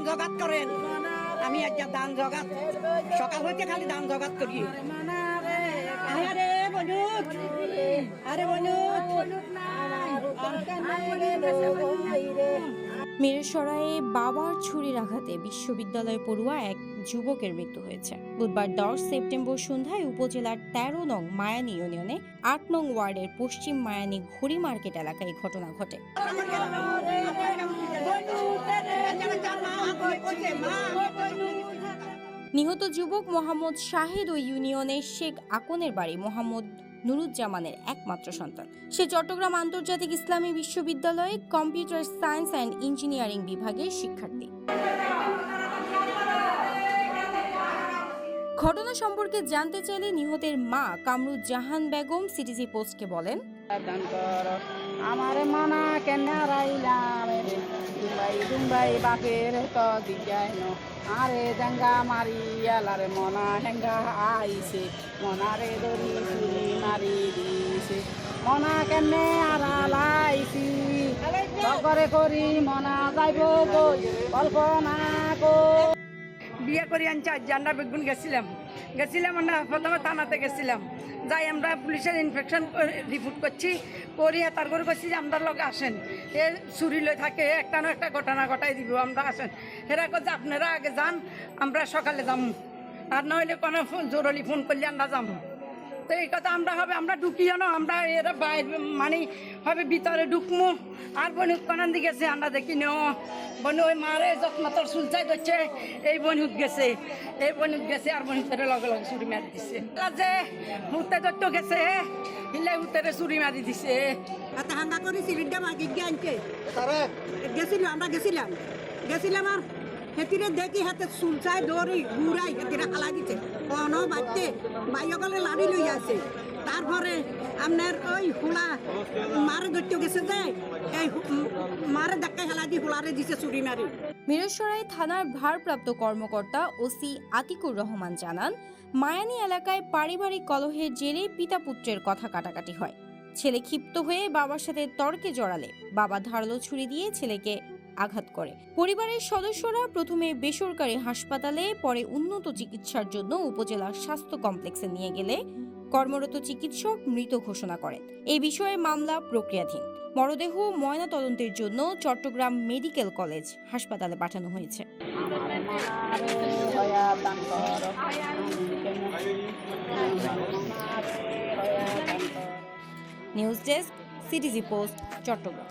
জগাত করেন। আমি একটা দান জগাত সকাল হইতে খালি দান জগাত করি। আরে বনুত, আরে বনুত। মিরসরাইয়ে বাবার ছুরির আঘাতে বিশ্ববিদ্যালয় পড়ুয়া এক যুবকের মৃত্যু হয়েছে। বুধবার 10 সেপ্টেম্বর সন্ধ্যায় উপজেলার 13 নং মায়ানী ইউনিয়নে 8 নং ওয়ার্ডের পশ্চিম মায়ানী ঘড়ি মার্কেট এলাকায় এই ঘটনা ঘটে। নিহত যুবক মোহাম্মদ শাহিদ ও ইউনিয়নের শেখ আকনের বাড়ি মোহাম্মদ নুরুজ্জামানের একমাত্র সন্তান। সে চট্টগ্রাম আন্তর্জাতিক ইসলামী বিশ্ববিদ্যালয়ে কম্পিউটার সায়েন্স অ্যান্ড ইঞ্জিনিয়ারিং বিভাগের শিক্ষার্থী। ঘটনা সম্পর্কে জানতে চাইলে নিহতের মা কামরুজ্জাহান বেগম সিটিজি পোস্টকে বলেন, আমার মনা কেন রাইলাম দুম্বাই বাপের তো দিগাই ন আরে জাঙ্গা মারি এলারে মনা হেঙ্গা আইছে মনারে দড়ি চুরি মারি দিছে মনা কেনে আড়ালাইছি করে করি মনা যাইব কল্পনা কো বিয়ে করে আনছি আজ আমরা বেগুন গেছিলাম আমরা প্রথমে থানাতে গেছিলাম। যাই আমরা পুলিশের ইনফেকশন রিপোর্ট করছি করিয়া তারপরে করছি যে আমরা লোক আসেন এ চুরি লই থাকে একটা না একটা ঘটনা ঘটাই দিব আমরা আসেন। এরা করছে আপনারা আগে যান আমরা সকালে যাবো, আর নইলে কোনো জরুরি ফোন করলে আমরা যাবো। তো এই কথা আমরা ঢুকিও না, আমরা এরা বাইরে মানে হবে ভিতরে ঢুকমো। আর বনুক কোনান দিকে গেছে আমরা দেখি নো বনু ওই মারে যত্ন তোর চুলচাই ধরছে এই বনুক গেছে আর বনুকের লগে লগে চুরি মারি দিছে যে হুতে ধরতে গেছে হিলে হুতেরে চুরি মারি দিছে। হাঙ্গা করে সিলিন্ডার মাগি আনছে আমরা গেছিলাম আর হেতিরে দেখি হাতে চুলচাই দৌড়ি ঘুরাই হেতিরে হালা দিছে কোনো বাড়তে বাইকলে লাড়ি লই আছে। তারপরে আপনার ওই হুলা মারে ধরতে গেছে যে এই মারে ধাক্কায় হেলা দিয়ে হুলারে দিছে চুরি মারি। মিরসরাই থানার ভারপ্রাপ্ত কর্মকর্তা ওসি আতিকুর রহমান জানান, মায়ানী এলাকায় পারিবারিক কলহের জেরে পিতা পুত্রের কথা কাটাকাটি হয়। ছেলে ক্ষিপ্ত হয়ে বাবার সাথে তর্কে জড়ালে বাবা ধারালো ছুরি দিয়ে ছেলেকে আঘাত করে। পরিবারের সদস্যরা প্রথমে বেসরকারি হাসপাতালে, পরে উন্নত চিকিৎসার জন্য উপজেলা স্বাস্থ্য কমপ্লেক্সে নিয়ে গেলে কর্মরত চিকিৎসক মৃত ঘোষণা করেন। এই বিষয়ে মামলা প্রক্রিয়াধীন। মরদেহ ময়না তদন্তের জন্য চট্টগ্রাম মেডিকেল কলেজ হাসপাতালে পাঠানো হয়েছে। News desk, CTG post, Chittagong.